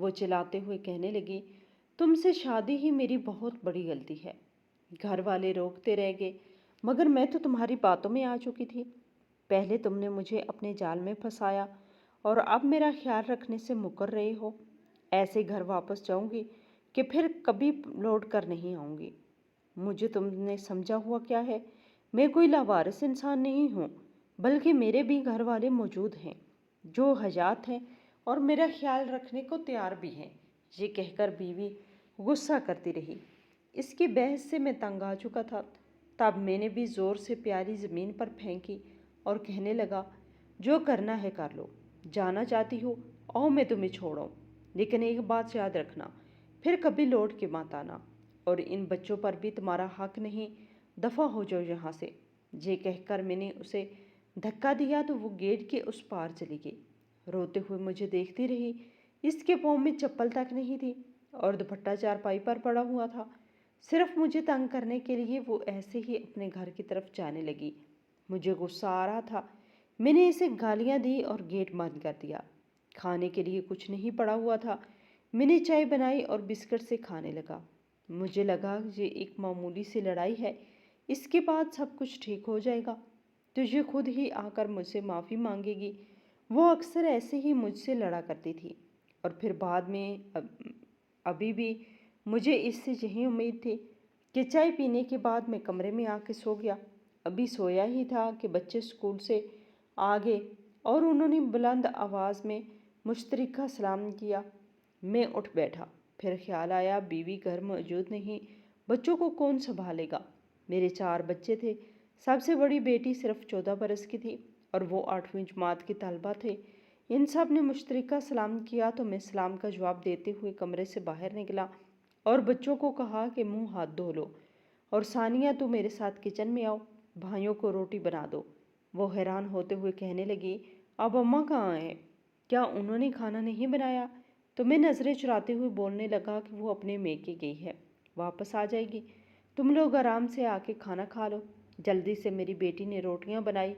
وہ چلاتے ہوئے کہنے لگی، تم سے شادی ہی میری بہت بڑی غلطی ہے۔ گھر والے روکتے رہ گئے، مگر میں تو تمہاری باتوں میں آ چکی تھی۔ پہلے تم نے مجھے اپنے جال میں پھنسایا اور اب میرا خیال رکھنے سے مکر رہے ہو۔ ایسے گھر واپس جاؤں گی کہ پھر کبھی لوٹ کر نہیں آؤں گی۔ مجھے تم نے سمجھا ہوا کیا ہے؟ میں کوئی لاوارث انسان نہیں ہوں، بلکہ میرے بھی گھر والے موجود ہیں جو حیات ہیں اور میرا خیال رکھنے کو تیار بھی ہیں۔ یہ کہہ کر بیوی غصہ کرتی رہی۔ اس کی بحث سے میں تنگ آ چکا تھا۔ تب میں نے بھی زور سے پیالی زمین پر پھینکی اور کہنے لگا، جو کرنا ہے کر لو، جانا چاہتی ہو آؤ، میں تمہیں چھوڑوں، لیکن ایک بات یاد رکھنا، پھر کبھی لوٹ کے مت آنا، اور ان بچوں پر بھی تمہارا حق نہیں، دفع ہو جاؤ یہاں سے۔ یہ کہہ کر میں نے اسے دھکا دیا تو وہ گیٹ کے اس پار چلی گئی۔ روتے ہوئے مجھے دیکھتی رہی۔ اس کے پاؤں میں چپل تک نہیں تھی اور دوپٹہ چارپائی پر پڑا ہوا تھا۔ صرف مجھے تنگ کرنے کے لیے وہ ایسے ہی اپنے گھر کی طرف جانے لگی۔ مجھے غصہ آ رہا تھا۔ میں نے اسے گالیاں دی اور گیٹ بند کر دیا۔ کھانے کے لیے کچھ نہیں پڑا ہوا تھا۔ میں نے چائے بنائی اور بسکٹ سے کھانے لگا۔ مجھے لگا یہ ایک معمولی سی لڑائی ہے، اس کے بعد سب کچھ ٹھیک ہو جائے گا تو یہ خود ہی آ کر مجھ سے معافی مانگے گی۔ وہ اکثر ایسے ہی مجھ سے لڑا کرتی تھی اور پھر بعد میں ابھی بھی مجھے اس سے یہی امید تھی کہ چائے پینے کے بعد میں کمرے میں آ کے سو گیا۔ ابھی سویا ہی تھا کہ بچے اسکول سے آ گئے اور انہوں نے بلند آواز میں مشترکہ سلام کیا۔ میں اٹھ بیٹھا، پھر خیال آیا بیوی گھر موجود نہیں، بچوں کو کون سنبھالے گا؟ میرے 4 بچے تھے۔ سب سے بڑی بیٹی صرف 14 برس کی تھی اور وہ 8ویں جماعت کے طلبہ تھے۔ ان سب نے مشترکہ سلام کیا تو میں سلام کا جواب دیتے ہوئے کمرے سے باہر نکلا اور بچوں کو کہا کہ منہ ہاتھ دھو لو، اور ثانیہ تو میرے ساتھ کچن میں آؤ، بھائیوں کو روٹی بنا دو۔ وہ حیران ہوتے ہوئے کہنے لگی، اب اماں کہاں ہیں؟ کیا انہوں نے کھانا نہیں بنایا؟ تو میں نظریں چراتے ہوئے بولنے لگا کہ وہ اپنے میکے گئی ہے، واپس آ جائے گی، تم لوگ آرام سے آ کے کھانا کھا لو۔ جلدی سے میری بیٹی نے روٹیاں بنائی،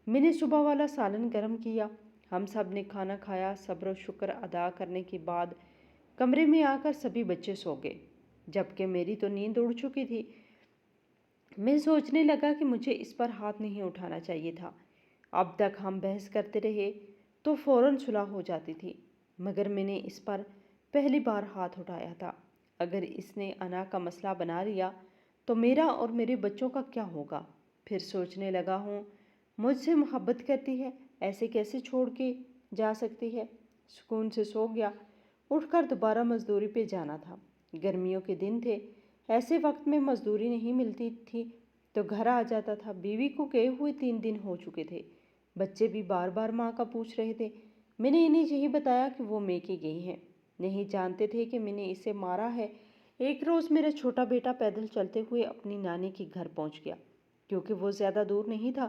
میں نے صبح والا سالن گرم کیا، ہم سب نے کھانا کھایا۔ صبر و شکر ادا کرنے کے بعد کمرے میں آ کر سبھی بچے سو گئے، جبکہ میری تو نیند اڑ چکی تھی۔ میں سوچنے لگا کہ مجھے اس پر ہاتھ نہیں اٹھانا چاہیے تھا۔ اب تک ہم بحث کرتے رہے تو فوراً صلح ہو جاتی تھی، مگر میں نے اس پر پہلی بار ہاتھ اٹھایا تھا۔ اگر اس نے انا کا مسئلہ بنا لیا تو میرا اور میرے بچوں کا کیا ہوگا؟ پھر سوچنے لگا ہوں، مجھ سے محبت کرتی ہے، ایسے کیسے چھوڑ کے جا سکتی ہے؟ سکون سے سو گیا۔ اٹھ کر دوبارہ مزدوری پہ جانا تھا۔ گرمیوں کے دن تھے، ایسے وقت میں مزدوری نہیں ملتی تھی تو گھر آ جاتا تھا۔ بیوی کو گئے ہوئے 3 دن ہو چکے تھے۔ بچے بھی بار بار ماں کا پوچھ رہے تھے۔ میں نے انہیں یہی بتایا کہ وہ میکے گئی ہیں، نہیں جانتے تھے کہ میں نے اسے مارا ہے۔ ایک روز میرا چھوٹا بیٹا پیدل چلتے ہوئے اپنی نانی کے گھر پہنچ گیا، کیونکہ وہ زیادہ دور نہیں تھا،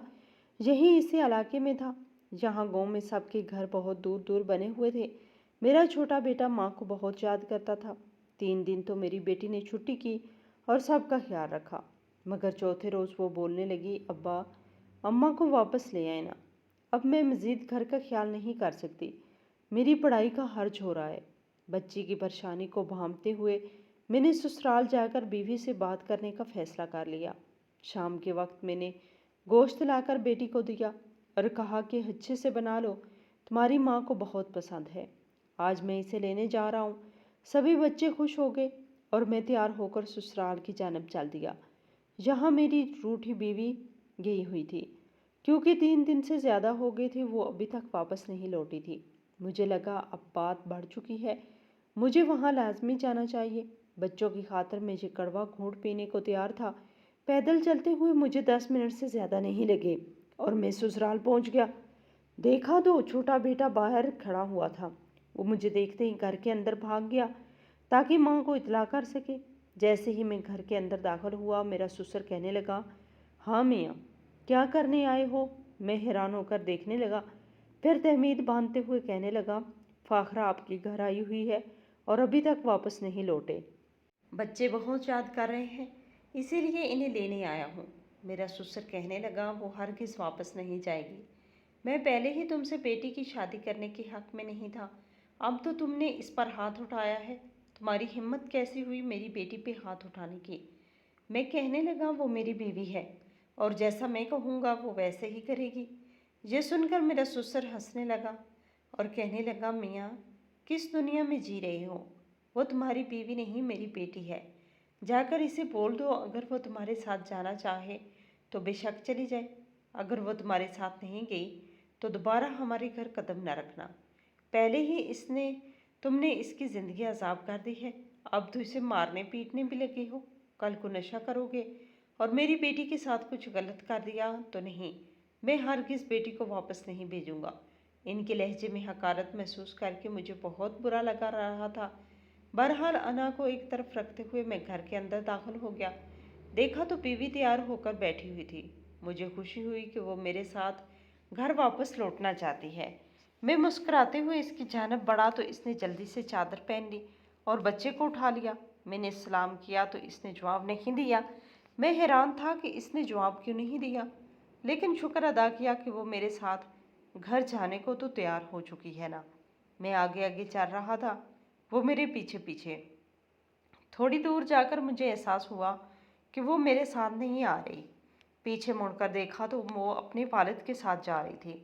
یہی اسی علاقے میں تھا۔ یہاں گاؤں میں سب کے گھر بہت دور دور بنے ہوئے تھے۔ میرا چھوٹا بیٹا ماں کو بہت یاد کرتا تھا۔ 3 دن تو میری بیٹی نے چھٹی کی اور سب کا خیال رکھا، مگر چوتھے روز وہ بولنے لگی، ابا اماں کو واپس لے آئے نا، اب میں مزید گھر کا خیال نہیں کر سکتی، میری پڑھائی کا حرج ہو رہا ہے۔ بچی کی پریشانی کو بھانپتے ہوئے میں نے سسرال جا کر بیوی سے بات کرنے کا فیصلہ کر لیا۔ شام کے وقت میں نے گوشت لا کر بیٹی کو دیا اور کہا کہ اچھے سے بنا لو، تمہاری ماں کو بہت پسند ہے، آج میں اسے لینے جا رہا ہوں۔ سبھی بچے خوش ہو گئے اور میں تیار ہو کر سسرال کی جانب چل دیا، جہاں میری روٹھی بیوی گئی ہوئی تھی، کیونکہ 3 دن سے زیادہ ہو گئے تھے وہ ابھی تک واپس نہیں لوٹی تھی۔ مجھے لگا اب بات بڑھ چکی ہے، مجھے وہاں لازمی جانا چاہیے۔ بچوں کی خاطر میں یہ کڑوا گھونٹ پینے کو تیار تھا۔ پیدل چلتے ہوئے مجھے 10 منٹ سے زیادہ نہیں لگے اور میں سسرال پہنچ گیا۔ دیکھا تو چھوٹا بیٹا باہر کھڑا ہوا تھا۔ وہ مجھے دیکھتے ہی گھر کے اندر بھاگ گیا تاکہ ماں کو اطلاع کر سکے۔ جیسے ہی میں گھر کے اندر داخل ہوا، میرا سسر کہنے لگا، ہاں میاں کیا کرنے آئے ہو؟ میں حیران ہو کر دیکھنے لگا، پھر تحمید باندھتے ہوئے کہنے لگا، فاخرہ آپ کے گھر آئی ہوئی ہے اور ابھی تک واپس نہیں لوٹے۔ بچے بہت یاد کر رہے ہیں، اسی لیے انہیں لینے آیا ہوں۔ میرا سسر کہنے لگا، وہ ہرگز واپس نہیں جائے گی، میں پہلے ہی تم سے بیٹی کی شادی کرنے کے حق میں نہیں تھا، اب تو تم نے اس پر ہاتھ اٹھایا ہے، تمہاری ہمت کیسی ہوئی میری بیٹی پہ ہاتھ اٹھانے کی؟ میں کہنے لگا وہ میری بیوی ہے اور جیسا میں کہوں گا وہ ویسے ہی کرے گی۔ یہ سن کر میرا سسر ہنسنے لگا اور کہنے لگا میاں کس دنیا میں جی رہے ہو؟ وہ تمہاری بیوی نہیں میری بیٹی ہے، جا کر اسے بول دو اگر وہ تمہارے ساتھ جانا چاہے تو بے شک چلی جائے، اگر وہ تمہارے ساتھ نہیں گئی تو دوبارہ ہمارے گھر قدم نہ رکھنا۔ پہلے ہی تم نے اس کی زندگی عذاب کر دی ہے، اب تو اسے مارنے پیٹنے بھی لگے ہو۔ کل کو نشہ کرو گے اور میری بیٹی کے ساتھ کچھ غلط کر دیا تو نہیں، میں ہرگز بیٹی کو واپس نہیں بھیجوں گا۔ ان کے لہجے میں حقارت محسوس کر کے مجھے بہت برا لگا رہا تھا۔ بہرحال انا کو ایک طرف رکھتے ہوئے میں گھر کے اندر داخل ہو گیا۔ دیکھا تو بیوی تیار ہو کر بیٹھی ہوئی تھی۔ مجھے خوشی ہوئی کہ وہ میرے ساتھ گھر واپس لوٹنا چاہتی ہے۔ میں مسکراتے ہوئے اس کی جانب بڑھا تو اس نے جلدی سے چادر پہن لی اور بچے کو اٹھا لیا۔ میں نے سلام کیا تو اس نے جواب نہیں دیا۔ میں حیران تھا کہ اس نے جواب کیوں نہیں دیا، لیکن شکر ادا کیا کہ وہ میرے ساتھ گھر جانے کو تو تیار ہو چکی ہے نا۔ میں آگے آگے چل رہا تھا، وہ میرے پیچھے پیچھے۔ تھوڑی دور جا کر مجھے احساس ہوا کہ وہ میرے ساتھ نہیں آ رہی۔ پیچھے مڑ کر دیکھا تو وہ اپنے والد کے ساتھ جا رہی تھی۔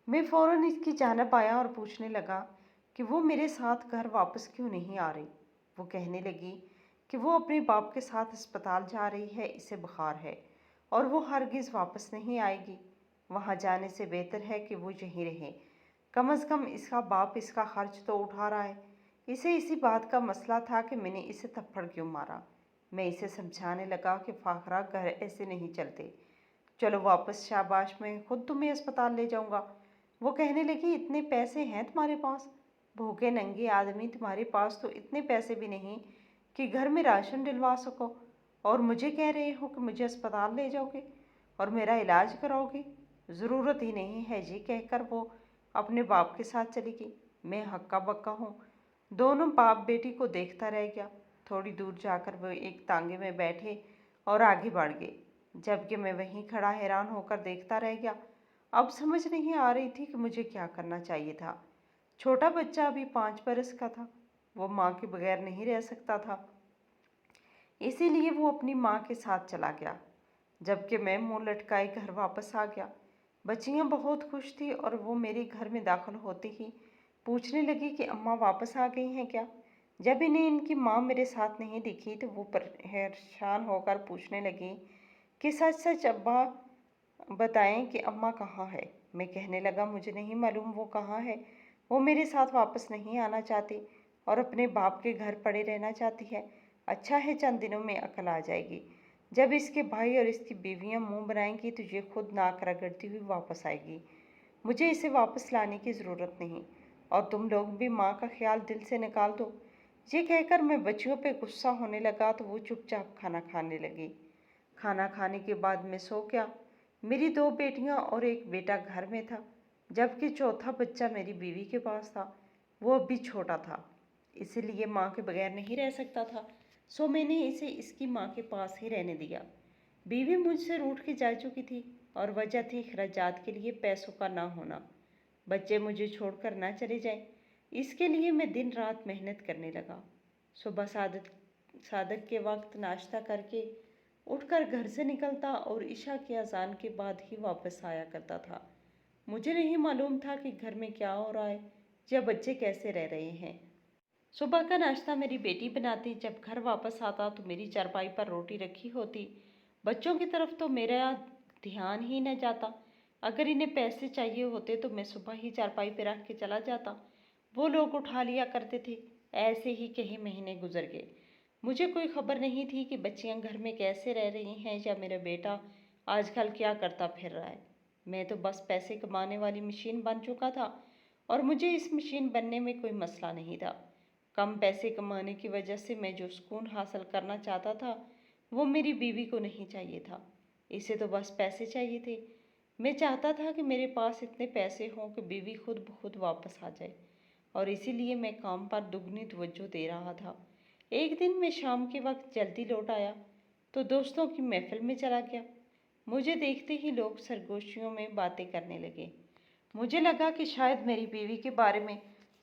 میں فوراً اس کی جانب آیا اور پوچھنے لگا کہ وہ میرے ساتھ گھر واپس کیوں نہیں آ رہی۔ وہ کہنے لگی کہ وہ اپنے باپ کے ساتھ اسپتال جا رہی ہے، اسے بخار ہے اور وہ ہرگز واپس نہیں آئے گی۔ وہاں جانے سے بہتر ہے کہ وہ یہیں رہے، کم از کم اس کا باپ اس کا خرچ تو اٹھا رہا ہے۔ اسے اسی بات کا مسئلہ تھا کہ میں نے اسے تھپڑ کیوں مارا۔ میں اسے سمجھانے لگا کہ فاخرہ گھر ایسے نہیں چلتے، چلو واپس، شاباش، میں خود تمہیں اسپتال لے جاؤں گا۔ وہ کہنے لگی اتنے پیسے ہیں تمہارے پاس؟ بھوکے ننگے آدمی، تمہارے پاس تو اتنے پیسے بھی نہیں کہ گھر میں راشن ڈلوا سکو، اور مجھے کہہ رہے ہو کہ مجھے اسپتال لے جاؤ گے اور میرا علاج کراؤ گے؟ ضرورت ہی نہیں ہے جی، کہہ کر وہ اپنے باپ کے ساتھ چلی گئی۔ میں ہکا بکا ہوں، دونوں باپ بیٹی کو دیکھتا رہ گیا۔ تھوڑی دور جا کر وہ ایک تانگے میں بیٹھے اور آگے بڑھ گئے، جبکہ میں وہیں کھڑا حیران ہو کر دیکھتا رہ گیا۔ اب سمجھ نہیں آ رہی تھی کہ مجھے کیا کرنا چاہیے تھا۔ چھوٹا بچہ ابھی 5 برس کا تھا، وہ ماں کے بغیر نہیں رہ سکتا تھا، اسی لیے وہ اپنی ماں کے ساتھ چلا گیا، جبکہ میں منہ لٹکائے گھر واپس آ گیا۔ بچیاں بہت خوش تھیں اور وہ میرے گھر میں داخل ہوتے ہی پوچھنے لگی کہ اماں واپس آ گئی ہیں کیا؟ جب انہیں ان کی ماں میرے ساتھ نہیں دکھی تو وہ پریشان ہو کر پوچھنے لگی کہ سچ سچ ابا بتائیں کہ اماں کہاں ہے؟ میں کہنے لگا مجھے نہیں معلوم وہ کہاں ہے، وہ میرے ساتھ واپس نہیں آنا چاہتی اور اپنے باپ کے گھر پڑے رہنا چاہتی ہے۔ اچھا ہے، چند دنوں میں عقل آ جائے گی، جب اس کے بھائی اور اس کی بیویاں منہ بنائیں گی تو یہ خود ناک رگڑتی ہوئی واپس آئے گی، مجھے اسے واپس لانے کی ضرورت نہیں، اور تم لوگ بھی ماں کا خیال دل سے نکال دو۔ یہ کہہ کر میں بچیوں پہ غصہ ہونے لگا تو وہ چپ چاپ کھانا کھانے لگی۔ کھانا کھانے کے بعد میں سو گیا۔ میری 2 بیٹیاں اور ایک بیٹا گھر میں تھا، جبکہ چوتھا بچہ میری بیوی کے پاس تھا۔ وہ اب بھی چھوٹا تھا، اسی لیے ماں کے بغیر نہیں رہ سکتا تھا، سو میں نے اسے اس کی ماں کے پاس ہی رہنے دیا۔ بیوی مجھ سے روٹھ کے جا چکی تھی اور وجہ تھی اخراجات کے لیے پیسوں کا نہ ہونا۔ بچے مجھے چھوڑ کر نہ چلے جائیں، اس کے لیے میں دن رات محنت کرنے لگا۔ صبح صادق کے وقت ناشتہ کر کے اٹھ کر گھر سے نکلتا اور عشاء کی اذان کے بعد ہی واپس آیا کرتا تھا۔ مجھے نہیں معلوم تھا کہ گھر میں کیا ہو رہا ہے یا بچے کیسے رہ رہے ہیں۔ صبح کا ناشتہ میری بیٹی بناتی، جب گھر واپس آتا تو میری چارپائی پر روٹی رکھی ہوتی۔ بچوں کی طرف تو میرا دھیان ہی نہ جاتا۔ اگر انہیں پیسے چاہیے ہوتے تو میں صبح ہی چارپائی پہ رکھ کے چلا جاتا، وہ لوگ اٹھا لیا کرتے تھے۔ ایسے ہی کئی مہینے گزر گئے، مجھے کوئی خبر نہیں تھی کہ بچیاں گھر میں کیسے رہ رہی ہیں یا میرا بیٹا آج کل کیا کرتا پھر رہا ہے۔ میں تو بس پیسے کمانے والی مشین بن چکا تھا اور مجھے اس مشین بننے میں کوئی مسئلہ نہیں تھا۔ کم پیسے کمانے کی وجہ سے میں جو سکون حاصل کرنا چاہتا تھا وہ میری بیوی کو نہیں چاہیے تھا، اسے تو بس پیسے چاہیے تھے۔ میں چاہتا تھا کہ میرے پاس اتنے پیسے ہوں کہ بیوی خود بخود واپس آ جائے، اور اسی لیے میں کام پر دگنی توجہ دے رہا تھا۔ ایک دن میں شام کے وقت جلدی لوٹ آیا تو دوستوں کی محفل میں چلا گیا۔ مجھے دیکھتے ہی لوگ سرگوشیوں میں باتیں کرنے لگے۔ مجھے لگا کہ شاید میری بیوی کے بارے میں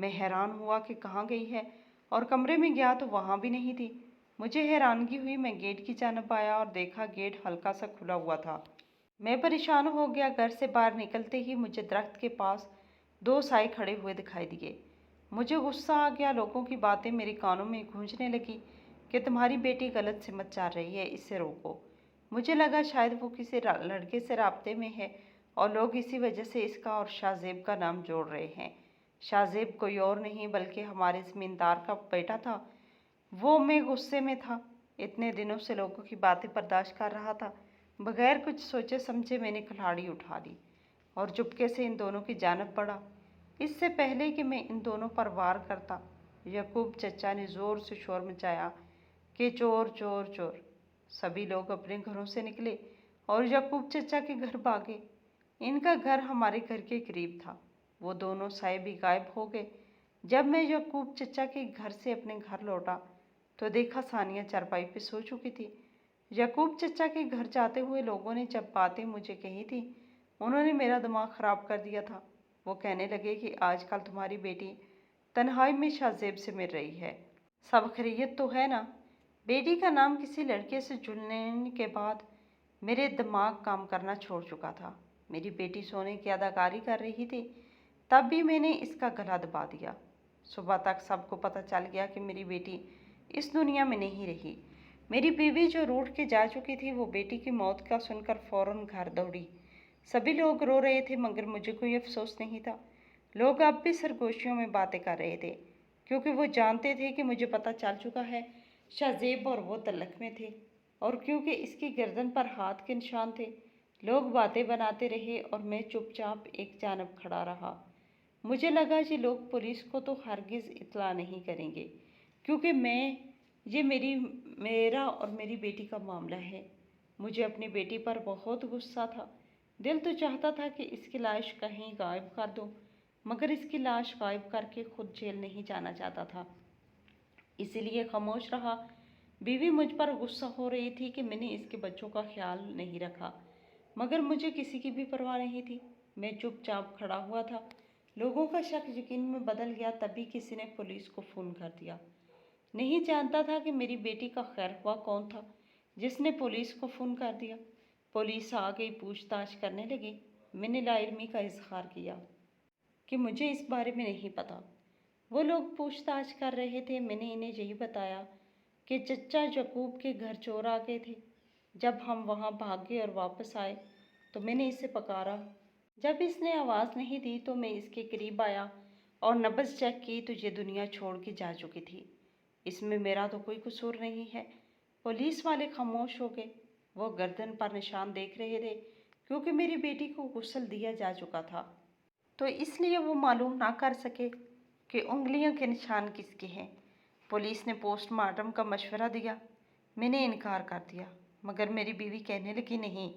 میں حیران ہوا کہ کہاں گئی ہے اور کمرے میں گیا تو وہاں بھی نہیں تھی۔ مجھے حیرانگی ہوئی، میں گیٹ کی جانب آیا اور دیکھا گیٹ ہلکا سا کھلا ہوا تھا۔ میں پریشان ہو گیا۔ گھر سے باہر نکلتے ہی مجھے درخت کے پاس دو سائے کھڑے ہوئے دکھائی دیے۔ مجھے غصہ آ گیا۔ لوگوں کی باتیں میرے کانوں میں گونجنے لگی کہ تمہاری بیٹی غلط سمت چل رہی ہے، اسے روکو۔ مجھے لگا شاید وہ کسی لڑکے سے رابطے میں ہے اور لوگ اسی وجہ سے اس کا اور شاہ زیب کا نام جوڑ رہے ہیں۔ شاہ زیب کوئی اور نہیں بلکہ ہمارے زمیندار کا بیٹا تھا۔ میں غصے میں تھا۔ اتنے دنوں سے لوگوں کی باتیں برداشت کر رہا تھا۔ بغیر کچھ سوچے سمجھے میں نے کلاڑی اٹھا لی اور چپکے سے ان دونوں کی جانب بڑھا۔ اس سے پہلے کہ میں ان دونوں پر وار کرتا، یعقوب چچا نے زور سے شور مچایا کہ چور چور چور۔ سبھی لوگ اپنے گھروں سے نکلے اور یعقوب چچا کے گھر بھاگے۔ ان کا گھر ہمارے گھر کے قریب تھا۔ وہ دونوں سائے بھی غائب ہو گئے۔ جب میں یعقوب چچا کے گھر سے اپنے گھر لوٹا تو دیکھا ثانیہ چارپائی پہ سو چکی تھی۔ یعقوب چچا کے گھر جاتے ہوئے لوگوں نے جب باتیں مجھے کہی تھی، انہوں نے میرا دماغ خراب کر دیا تھا۔ وہ کہنے لگے کہ آج کل تمہاری بیٹی تنہائی میں شاہ زیب سے مل رہی ہے۔ سب خیریت تو ہے نا؟ بیٹی کا نام کسی لڑکے سے جڑنے کے بعد میرے دماغ کام کرنا چھوڑ چکا تھا۔ میری بیٹی سونے کی اداکاری کر رہی تھی، تب بھی میں نے اس کا گلا دبا دیا۔ صبح تک سب کو پتہ چل گیا کہ میری بیٹی اس دنیا میں نہیں رہی۔ میری بیوی جو روٹھ کے جا چکی تھی، وہ بیٹی کی موت کا سن کر فوراً گھر دوڑی۔ سبھی لوگ رو رہے تھے مگر مجھے کوئی افسوس نہیں تھا۔ لوگ اب بھی سرگوشیوں میں باتیں کر رہے تھے کیونکہ وہ جانتے تھے کہ مجھے پتہ چل چکا ہے شاہ زیب اور وہ تعلق میں تھے، اور کیونکہ اس کی گردن پر ہاتھ کے نشان تھے۔ لوگ باتیں بناتے رہے اور میں چپ چاپ ایک جانب کھڑا رہا۔ مجھے لگا یہ لوگ پولیس کو تو ہرگز اطلاع نہیں کریں گے کیونکہ یہ میرا اور میری بیٹی کا معاملہ ہے۔ مجھے اپنی بیٹی پر بہت غصہ تھا۔ دل تو چاہتا تھا کہ اس کی لاش کہیں غائب کر دوں، مگر اس کی لاش غائب کر کے خود جیل نہیں جانا چاہتا تھا، اسی لیے خاموش رہا۔ بیوی مجھ پر غصہ ہو رہی تھی کہ میں نے اس کے بچوں کا خیال نہیں رکھا، مگر مجھے کسی کی بھی پرواہ نہیں تھی۔ میں چپ چاپ کھڑا ہوا تھا۔ لوگوں کا شک یقین میں بدل گیا۔ تبھی کسی نے پولیس کو فون کر دیا۔ نہیں جانتا تھا کہ میری بیٹی کا خیر خواہ کون تھا جس نے پولیس کو فون کر دیا۔ پولیس آ گئی، پوچھ تاچھ کرنے لگی۔ میں نے لا علمی کا اظہار کیا کہ مجھے اس بارے میں نہیں پتا۔ وہ لوگ پوچھ تاچھ کر رہے تھے۔ میں نے انہیں یہی بتایا کہ چچا یعقوب کے گھر چور آ گئے تھے۔ جب ہم وہاں بھاگے اور واپس آئے تو میں نے اسے پکارا۔ جب اس نے آواز نہیں دی تو میں اس کے قریب آیا اور نبض چیک کی تو یہ دنیا چھوڑ کے جا چکی تھی۔ اس میں میرا تو کوئی قصور نہیں ہے۔ پولیس والے خاموش ہو گئے۔ وہ گردن پر نشان دیکھ رہے تھے کیونکہ میری بیٹی کو غسل دیا جا چکا تھا، تو اس لیے وہ معلوم نہ کر سکے کہ انگلیوں کے نشان کس کے ہیں۔ پولیس نے پوسٹ مارٹم کا مشورہ دیا۔ میں نے انکار کر دیا، مگر میری بیوی کہنے لگی نہیں،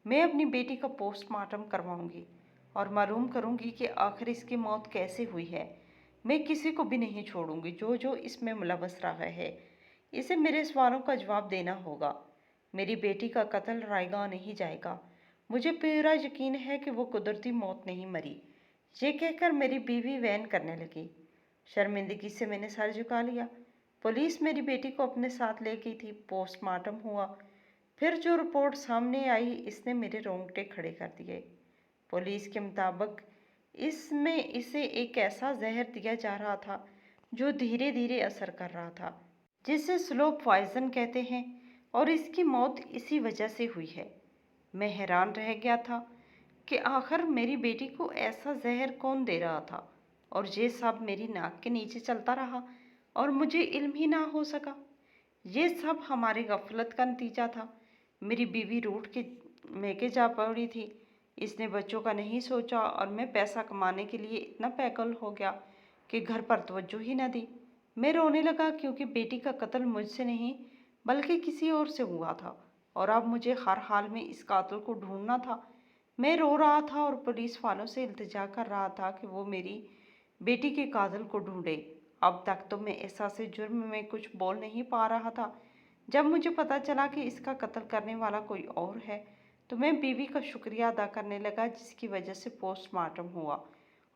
میں اپنی بیٹی کا پوسٹ مارٹم کرواؤں گی اور معلوم کروں گی کہ آخر اس کی موت کیسے ہوئی ہے۔ میں کسی کو بھی نہیں چھوڑوں گی جو اس میں ملوث رہا ہے۔ اسے میرے سوالوں کا جواب دینا ہوگا۔ میری بیٹی کا قتل رائیگاں نہیں جائے گا۔ مجھے پورا یقین ہے کہ وہ قدرتی موت نہیں مری۔ یہ کہہ کر میری بیوی وین کرنے لگی۔ شرمندگی سے میں نے سر جھکا لیا۔ پولیس میری بیٹی کو اپنے ساتھ لے گئی تھی۔ پوسٹ مارٹم ہوا۔ پھر جو رپورٹ سامنے آئی اس نے میرے رونگٹے کھڑے کر دیے۔ پولیس کے مطابق اس میں اسے ایک ایسا زہر دیا جا رہا تھا جو دھیرے دھیرے اثر کر رہا تھا، جسے سلو پوائزن کہتے ہیں، اور اس کی موت اسی وجہ سے ہوئی ہے۔ میں حیران رہ گیا تھا کہ آخر میری بیٹی کو ایسا زہر کون دے رہا تھا، اور یہ سب میری ناک کے نیچے چلتا رہا اور مجھے علم ہی نہ ہو سکا۔ یہ سب ہماری غفلت کا نتیجہ تھا۔ میری بیوی روٹھ کے میکے جا پڑی تھی۔ اس نے بچوں کا نہیں سوچا اور میں پیسہ کمانے کے لیے اتنا پیکل ہو گیا کہ گھر پر توجہ ہی نہ دی۔ میں رونے لگا کیونکہ بیٹی کا قتل مجھ سے نہیں بلکہ کسی اور سے ہوا تھا، اور اب مجھے ہر حال میں اس قاتل کو ڈھونڈنا تھا۔ میں رو رہا تھا اور پولیس والوں سے التجا کر رہا تھا کہ وہ میری بیٹی کے قاتل کو ڈھونڈے۔ اب تک تو میں احساس جرم میں کچھ بول نہیں پا رہا تھا۔ جب مجھے پتہ چلا کہ اس کا قتل کرنے والا کوئی اور ہے تو میں بیوی کا شکریہ ادا کرنے لگا جس کی وجہ سے پوسٹ مارٹم ہوا۔